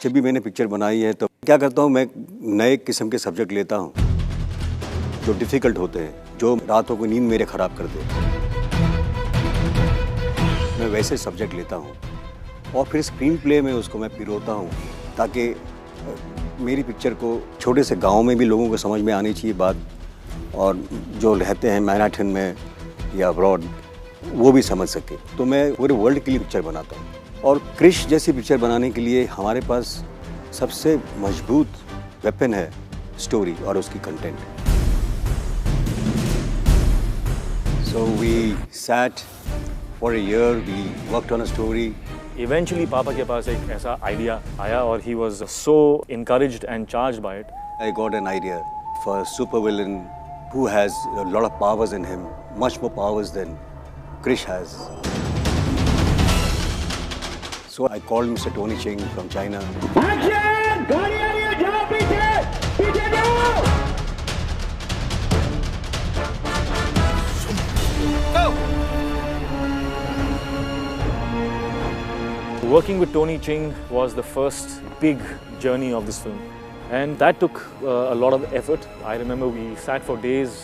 जब भी मैंने पिक्चर बनाई है तो क्या करता हूँ, मैं नए किस्म के सब्जेक्ट लेता हूँ जो डिफ़िकल्ट होते हैं, जो रातों को नींद मेरे ख़राब कर देते हैं। मैं वैसे सब्जेक्ट लेता हूँ और फिर स्क्रीन प्ले में उसको मैं पिरोता हूँ ताकि मेरी पिक्चर को छोटे से गांव में भी लोगों को समझ में आनी चाहिए बात, और जो रहते हैं मैनहट्टन में या अब्रॉड वो भी समझ सके। तो मैं पूरे वर्ल्ड के लिए पिक्चर बनाता हूँ, और क्रिश जैसी पिक्चर बनाने के लिए हमारे पास सबसे मजबूत वेपन है स्टोरी और उसकी content. So we sat for a year, we worked on a story. Eventually पापा के पास एक ऐसा आइडिया आया और he was so encouraged and charged by it. I got an idea for a supervillain who has a lot of powers in him, much more powers than Krish has. So I called Mr. Tony Ching from China. Action! गाड़ी आ रही है, जाओ पीछे! पीछे जाओ! Working with Tony Ching was the first big journey of this film, and that took a lot of effort. I remember we sat for days.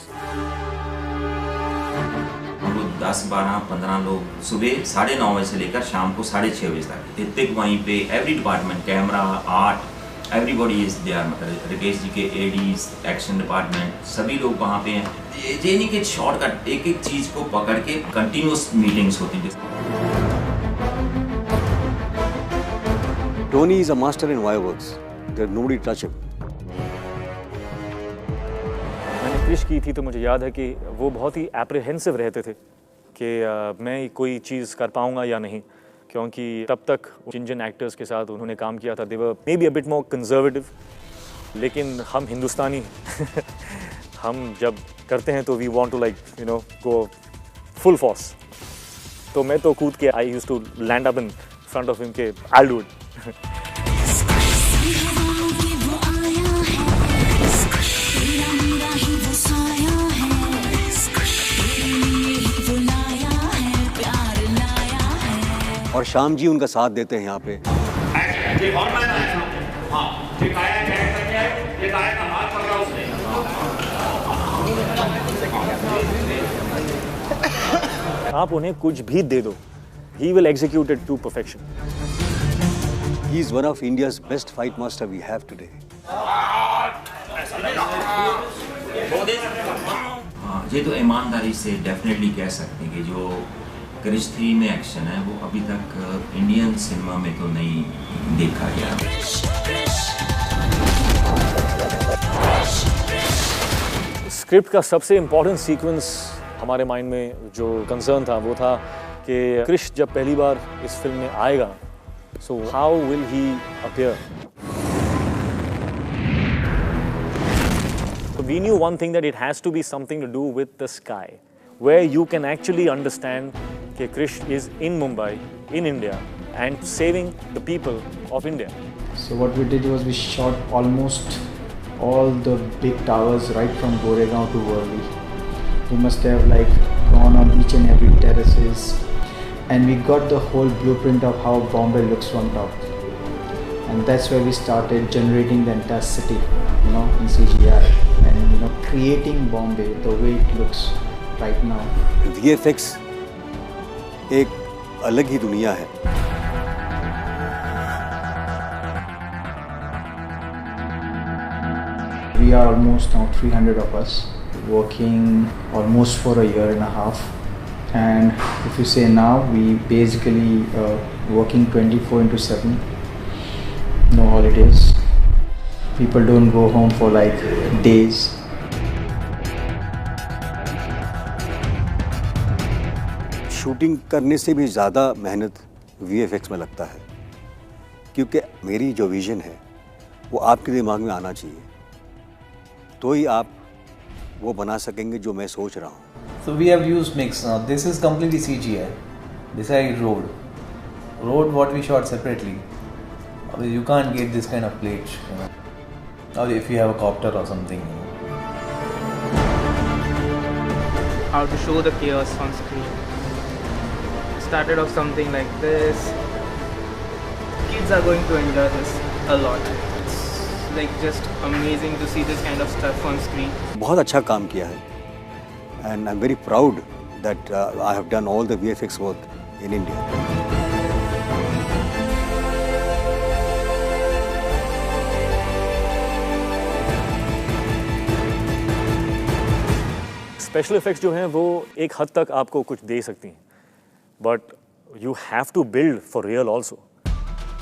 10, 12, 15 लोग सुबह 9:30 बजे से लेकर शाम को 6:30 बजे तक इतने वहीं पे every department, camera, art, everybody is there. मतलब राकेश जी के एडीज, एक्शन डिपार्टमेंट, सभी लोग वहाँ पे हैं। ये नहीं कि शॉर्टकट एक एक चीज़ को पकड़ के कंटिन्यूस मीटिंग्स होती थी। Tony is a master in fireworks. There's nobody touch him. मैंने क्रिश की थी तो मुझे याद है कि वो बहुत ही एप्रीहेंसिव रहते थे कि मैं कोई चीज़ कर पाऊंगा या नहीं, क्योंकि तब तक जिन एक्टर्स के साथ उन्होंने काम किया था, they were maybe a bit more conservative, लेकिन हम हिंदुस्तानी हम जब करते हैं तो we want to go full force. तो मैं तो कूद के I used to land up in front of him के I'll do it. और श्याम जी उनका साथ देते हैं यहाँ पे। आप उन्हें कुछ भी दे दो, he will execute it to perfection. He is one of India's best fight master we have today. ये तो ईमानदारी से डेफिनेटली कह सकते हैं कि जो क्रिश 3 में एक्शन है वो अभी तक इंडियन सिनेमा में तो नहीं देखा गया। स्क्रिप्ट का सबसे इम्पोर्टेंट सीक्वेंस हमारे माइंड में जो कंसर्न था वो था कि क्रिश जब पहली बार इस फिल्म में आएगा, so how will he appear? So we knew one thing, that it has to be something to do with the sky, where you can actually understand that Krish is in Mumbai, in India, and saving the people of India. So what we did was we shot almost all the big towers right from Goregaon to Worli. We must have gone on each and every terraces, and we got the whole blueprint of how Bombay looks from top. And that's where we started generating the entire city, in CGI, and creating Bombay the way it looks right now. VFX एक अलग ही दुनिया है। We are almost now 300 of us working almost for a year and a half. And if you say now, we basically working 24/7, no holidays. People don't go home for days. Shooting करने से भी ज़्यादा मेहनत VFX में लगता है, क्योंकि मेरी जो विज़न है वो आपके दिमाग में आना चाहिए, तो ही आप वो बना सकेंगे जो मैं सोच रहा हूँ। So we have used mix. This is completely CGI. This is road. What we shot separately. You can't get this kind of plate. Or if you have a copter or something. How to show the chaos on screen. Started off something like this. Kids are going to enjoy this. a lot. It's like just amazing to see this kind of stuff on screen. बहुत अच्छा काम किया है and I'm very proud that I have done all the VFX work in India. Special effects जो हैं वो एक हद तक आपको कुछ दे सकती हैं, but you have to build for real also.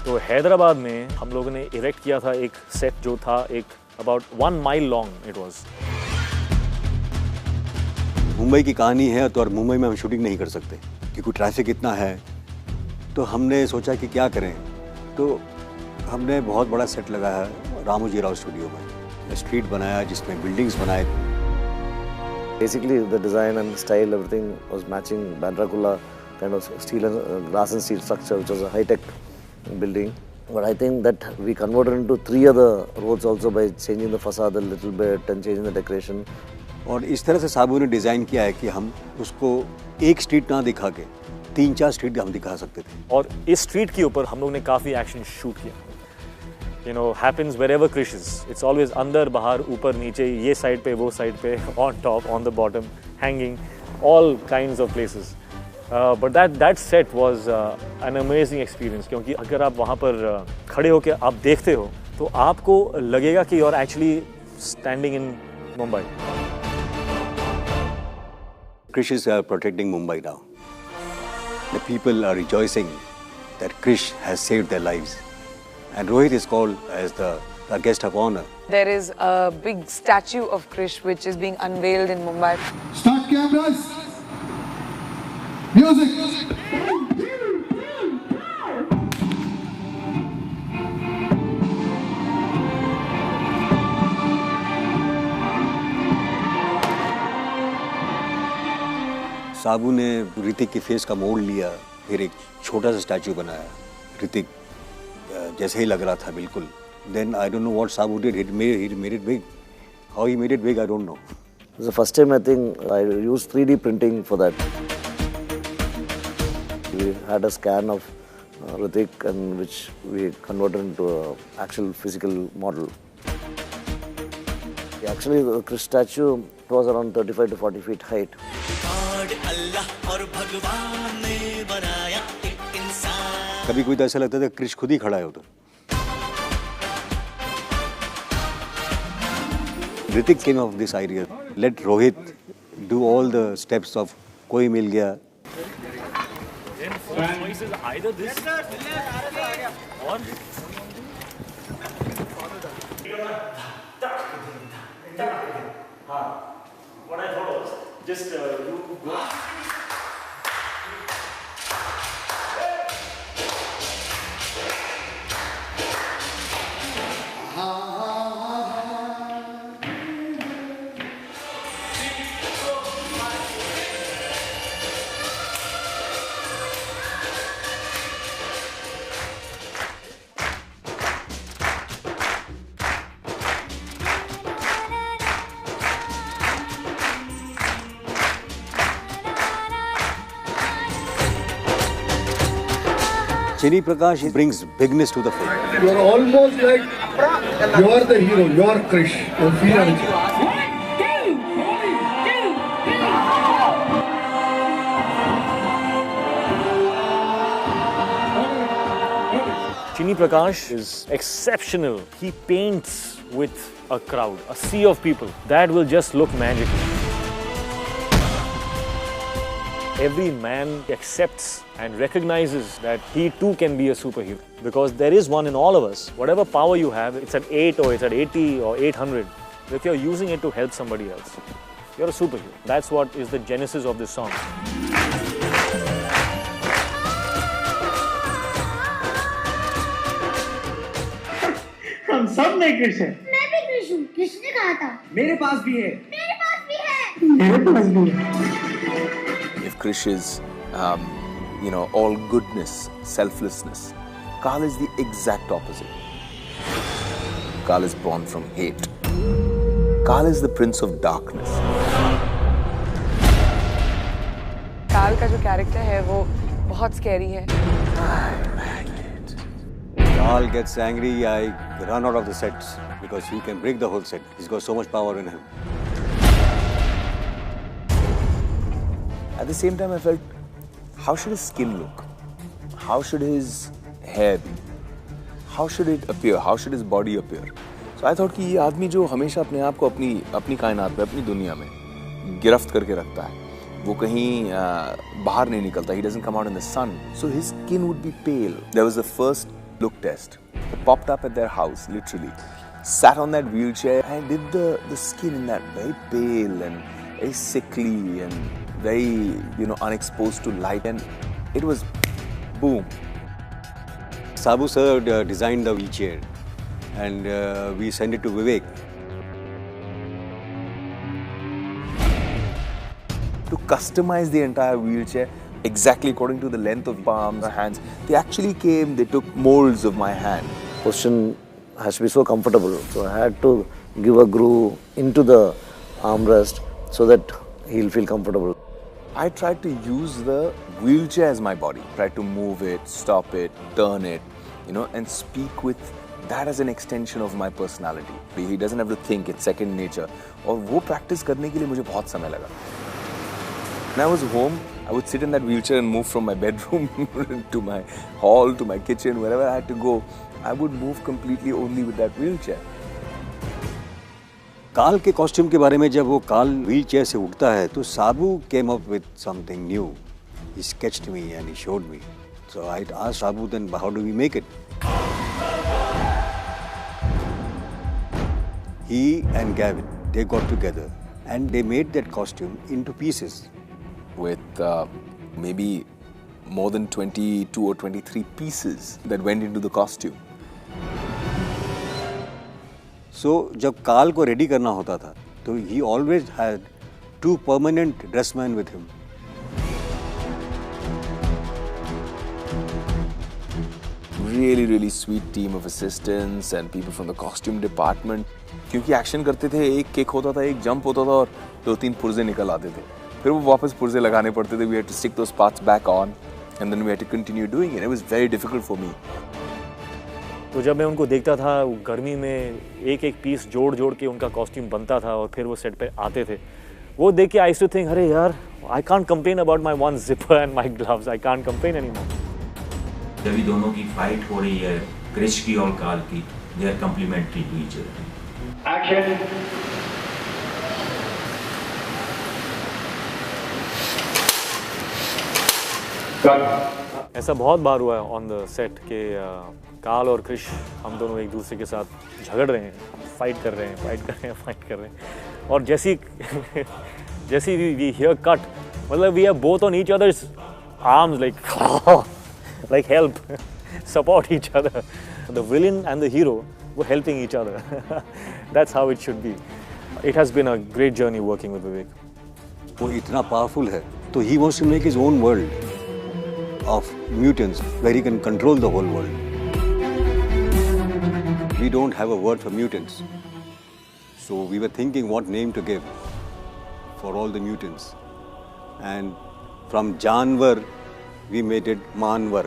तो हैदराबाद में हम लोगों ने इरेक्ट किया था एक सेट जो था एक about 1 mile long it was. Mumbai की कहानी है तो और मुंबई में हम शूटिंग नहीं कर सकते क्योंकि ट्रैफिक इतना है, तो हमने सोचा कि क्या करें, तो हमने बहुत बड़ा सेट लगाया रामोजी राव स्टूडियो में, स्ट्रीट बनाया जिसमें बिल्डिंग्स बनाए। Basically, the design and style, everything was matching Bandra Kurla kind of steel and glass and steel structure, which was a high-tech building. But I think that we converted into 3 other roads also by changing the facade a little bit and changing the decoration. और इस तरह से साबू ने design किया है कि हम उसको एक स्ट्रीट ना दिखा के 3-4 स्ट्रीट हम दिखा सकते थे। और इस स्ट्रीट के ऊपर हम लोग ने काफ़ी एक्शन शूट किया। You know, happens wherever Krish is. It's always अंदर बाहर ऊपर नीचे, ये साइड पे वो साइड पे, on top, on the bottom, hanging, all kinds of places. But that set was an amazing experience क्योंकि अगर आप वहाँ पर खड़े होकर आप देखते हो तो आपको लगेगा कि you're actually standing in Mumbai. Krish is protecting Mumbai now. The people are rejoicing that Krish has saved their lives. And Rohit is called as the guest of honor. There is a big statue of Krish which is being unveiled in Mumbai. Start cameras. Music. साबू ने ऋतिक के face का मोड़ लिया, फिर एक छोटा सा statue बनाया, ऋतिक जैसे ही लग रहा था बिल्कुल। Then I don't know what Sabu did. He made it big. How he made it big, I don't know. It was the first time I think I used 3D printing for that. We had a scan of Hrithik and which we converted into an actual physical model. Actually, the Krish statue was around 35 to 40 feet height. कभी कोई तो ऐसा लगता था क्रिश खुद ही खड़ा है उधर। Hrithik came up with this idea. Let Rohit do all the steps of कोई मिल गया। Either this or what I thought was just you go. Chini Prakash brings bigness to the film. You are almost like you are the hero. You are Krish. You feel it. Chini Prakash is exceptional. He paints with a crowd, a sea of people. That will just look magical. Every man accepts and recognizes that he too can be a superhero because there is one in all of us. Whatever power you have, it's at 8 or it's at 80 or 800. If you're using it to help somebody else, you're a superhero. That's what is the genesis of this song. हम सब में कृष है। मैं भी कृष हूँ। कृष ने कहा था। मेरे पास भी है। मेरे पास भी है। मेरे पास भी है। If Krish is, all goodness, selflessness, Kal is the exact opposite. Kal is born from hate. Kal is the prince of darkness. काल का जो कैरेक्टर है वो बहुत स्कैरी है। Carl gets angry, I run out of the sets because he can break the whole set. He's got so much power in him. At the same time, I felt, how should his skin look? How should his hair be? How should it appear? How should his body appear? So I thought कि ये आदमी जो हमेशा अपने आप को अपनी कायनात में, अपनी दुनिया में गिरफ्त करके रखता है, वो कहीं बाहर नहीं निकलता. He doesn't come out in the sun. So his skin would be pale. There was the first look test. It popped up at their house, literally. Sat on that wheelchair and did the skin in that very pale and very sickly and very, unexposed to light. And it was boom. Sabu sir designed the wheelchair and we sent it to Vivek. To customize the entire wheelchair exactly according to the length of palms, hands. They actually came, they took molds of my hand. Position has to be so comfortable, so I had to give a groove into the armrest so that he'll feel comfortable. I tried to use the wheelchair as my body. Tried to move it, stop it, turn it, and speak with that as an extension of my personality. He doesn't have to think, it's second nature. और वो practice करने के लिए मुझे बहुत समय लगा. When I was home, I would sit in that wheelchair and move from my bedroom to my hall, to my kitchen, wherever I had to go. I would move completely only with that wheelchair. काल के costume के बारे में जब वो काल wheel chair से उठता है तो Sabu came up with something new. He sketched me and he showed me. So I asked Sabu, then how do we make it? He and Gavin, they got together and they made that costume into pieces. With maybe more than 22 or 23 pieces that went into the costume. So जब काल को ready करना होता था तो he always had 2 permanent dressmen with him. Really, really sweet team of assistants and people from the costume department. क्योंकि action करते थे, एक किक होता था, एक जंप होता था और 2-3 पुर्जे निकल आते थे. फिर वो वापस पुर्जे लगाने पड़ते थे. We had to stick those parts back on and then we had to continue doing it. It was very difficult for me. तो जब मैं उनको देखता था गर्मी में एक पीस जोड़ के उनका कॉस्ट्यूम बनता था और फिर वो सेट पे आते थे, वो देख के आई यूज्ड टू थिंक, अरे यार, I can't complain about my one zipper and my gloves. I can't complain anymore. जब भी दोनों की फाइट हो रही है, क्रिश की और काल की, they are complementary to each other. Action. ऐसा बहुत बार हुआ है ऑन द सेट के काल और क्रिश हम दोनों एक दूसरे के साथ झगड़ रहे हैं, फाइट कर रहे हैं और जैसी वी हियर कट, मतलब we are both on each other's arms like help, support each other. The villain and the hero were helping each other. That's how it should be. It has been a great journey working with Vivek. वो इतना powerful है तो he wants to make his own world of mutants where he can control the whole world. We don't have a word for mutants. So we were thinking what name to give for all the mutants. And from Janvar, we made it Manvar.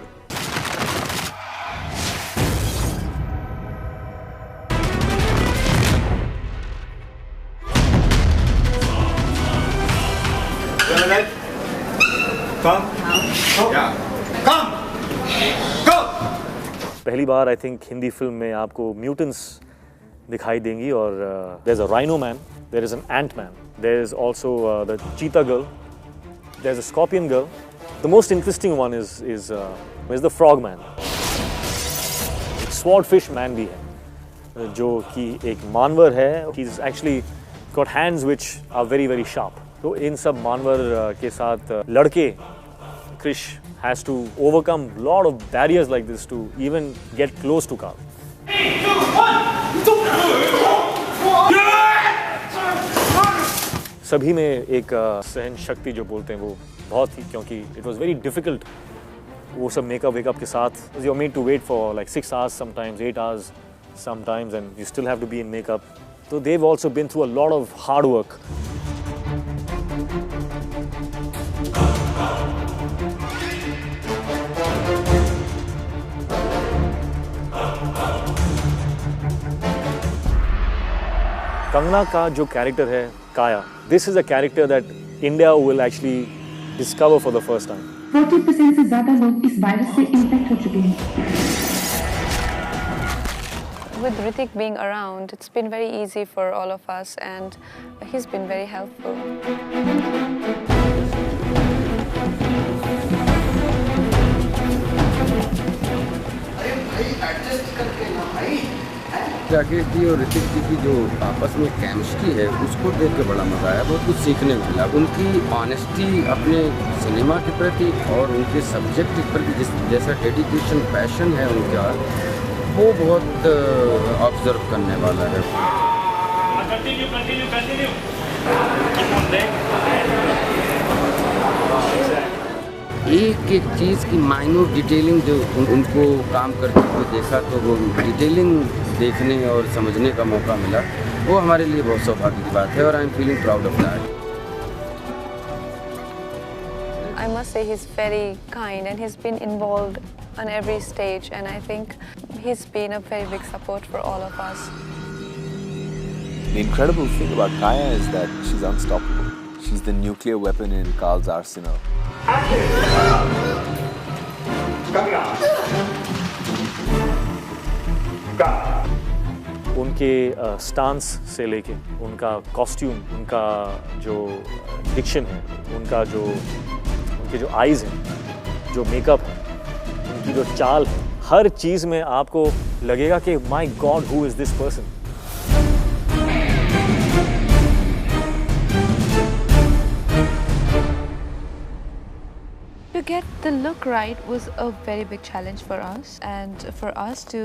पहली बार I think Hindi film में आपको mutants दिखाई देंगी और there is a rhino man, there is an ant man, there is also the cheetah girl, there is a scorpion girl. The most interesting one is the frog man. एक swordfish man भी है जो कि एक मानवर है. He is actually got hands which are very very sharp. तो इन सब मानवर के साथ लड़के Krish has to overcome a lot of barriers like this to even get close to Carl. 3, 2, 1. सभी में एक सहन शक्ति जो बोलते हैं वो बहुत थी, क्योंकि it was very difficult. वो सब मेकअप वेकअप के साथ you're made to wait for like 6 hours sometimes, 8 hours sometimes, and you still have to be in makeup. So they've also been through a lot of hard work. Kangana का जो character है काया, this is a character that India will actually discover for the first time. 40% से ज्यादा लोग इस virus से infect हो चुके हैं. With Hrithik being around, it's been very easy for all of us, and he's been very helpful. Rakesh ji और ऋतिक जी की जो आपस में केमिस्ट्री है उसको देख के बड़ा मज़ा आया. बहुत कुछ सीखने को मिला. उनकी ऑनेस्टी अपने सिनेमा के प्रति और उनके सब्जेक्ट के प्रति जैसा डेडिकेशन पैशन है उनका, वो बहुत ऑब्जर्व करने वाला है. एक एक चीज़ की माइन्यूट डिटेलिंग जो उनको काम करते हुए देखा, तो वो डिटेलिंग देखने और समझने का मौका मिला, वो हमारे लिए बहुत सौभाग्य की बात है और I am feeling proud of that. I must say he's very kind and he's been involved on every stage, and I think he's been a very big support for all of us. The incredible thing about Kaya is that she's unstoppable. She's the nuclear weapon in Carl's arsenal. उनके stance से लेके उनका costume, उनका जो Dickson है, उनके जो eyes हैं, जो मेकअप है, उनकी जो चाल है, हर चीज़ में आपको लगेगा कि my God who is this person. To get the look right was a very big challenge for us, and for us to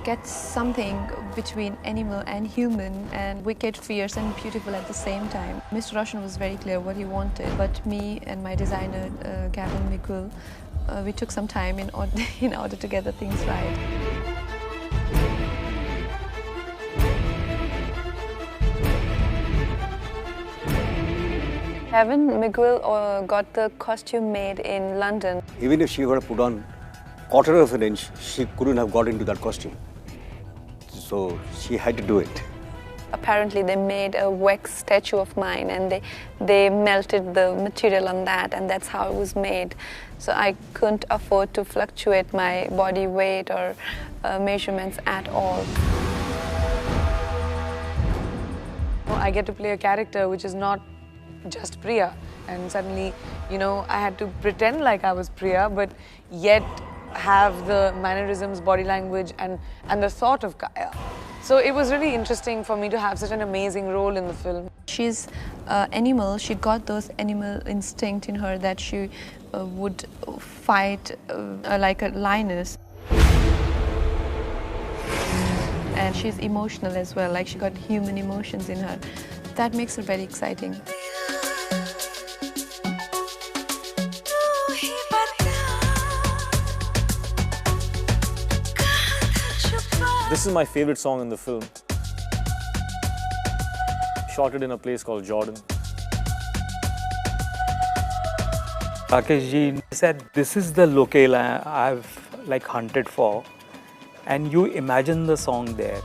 get something between animal and human and wicked, fierce and beautiful at the same time. Mr. Roshan was very clear what he wanted, but me and my designer Gavin Miguel, we took some time in order to get the things right. Gavin Miguel got the costume made in London. Even if she were to put on quarter of an inch, she couldn't have got into that costume. So she had to do it. Apparently they made a wax statue of mine, and they melted the material on that, and that's how it was made. So I couldn't afford to fluctuate my body weight or measurements at all. I get to play a character which is not just Priya, and suddenly, you know, I had to pretend like I was Priya, but yet have the mannerisms, body language, and the thought of Kaya. So it was really interesting for me to have such an amazing role in the film. She's animal. She got those animal instinct in her that she would fight like a lioness. And she's emotional as well, like she got human emotions in her. That makes her very exciting. This is my favorite song in the film. Shot it in a place called Jordan. Rakesh ji said, this is the locale I've like hunted for, and you imagine the song there.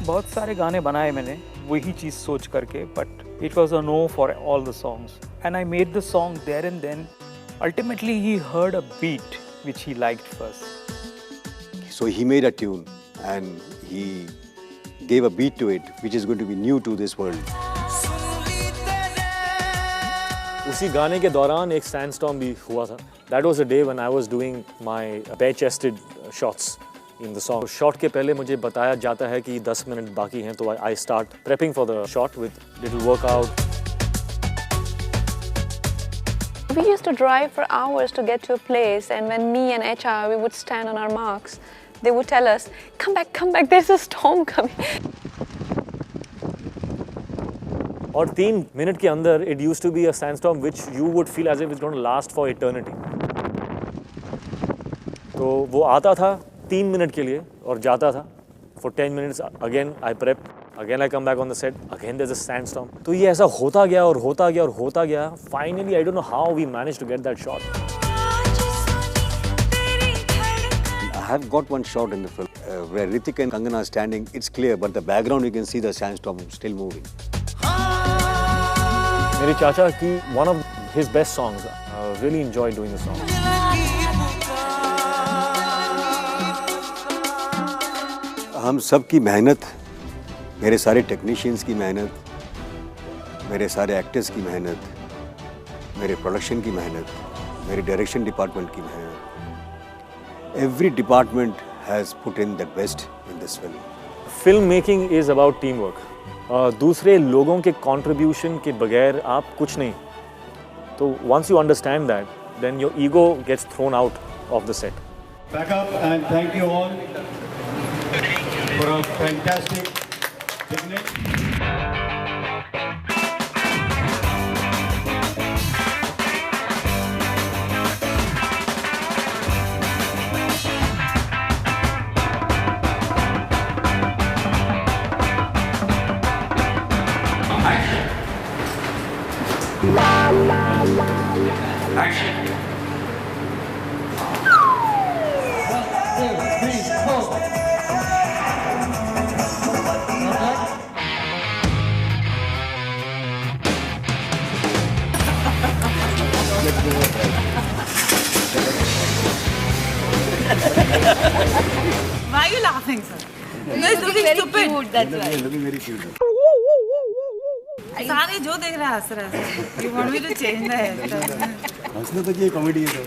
बहुत सारे गाने बनाए मैंने वही चीज़ सोच करके, but it was a no for all the songs. And I made the song there and then. Ultimately, he heard a beat which he liked first. So he made a tune and he gave a beat to it, which is going to be new to this world. उसी गाने के दौरान एक sandstorm भी हुआ था. That was the day when I was doing my bare-chested shots in the song. Shot के पहले मुझे बताया जाता है कि 10 मिनट बाकी हैं, तो I start prepping for the shot with little workout. We used to drive for hours to get to a place, and when me and HR, we would stand on our marks, they would tell us, come back, there's a storm coming. और 3 minute के अंदर it used to be a sandstorm which you would feel as if it's going to last for eternity. तो वो आता था 3 minute के लिए और जाता था for 10 minutes. Again I prep, again I come back on the set, again there's a sandstorm. तो ये ऐसा होता गया और होता गया और होता गया. Finally I don't know how we managed to get that shot. I have got one shot in the film where Ritik and Kangana are standing. It's clear, but the background you can see the sandstorm still moving. मेरे चाचा की one of his best songs. Really enjoyed doing the song. हम सब की मेहनत, मेरे सारे technicians की मेहनत, मेरे सारे एक्टर्स की मेहनत, मेरे प्रोडक्शन की मेहनत, मेरे डायरेक्शन डिपार्टमेंट की मेहनत. Every department has put in their best in this film. Film making is about teamwork. दूसरे लोगों के contribution के बगैर आप कुछ नहीं. तो once you understand that, then your ego gets thrown out of the set. Back up and thank you all for a fantastic picnic. Action. Why are you laughing, sir? No, it's looking very stupid. Cute, that's why. Looking very cute. सारे जो देख रहा है हंस रहा है. You want me to change the hairstyle? हंसना तो ये कॉमेडी है तो.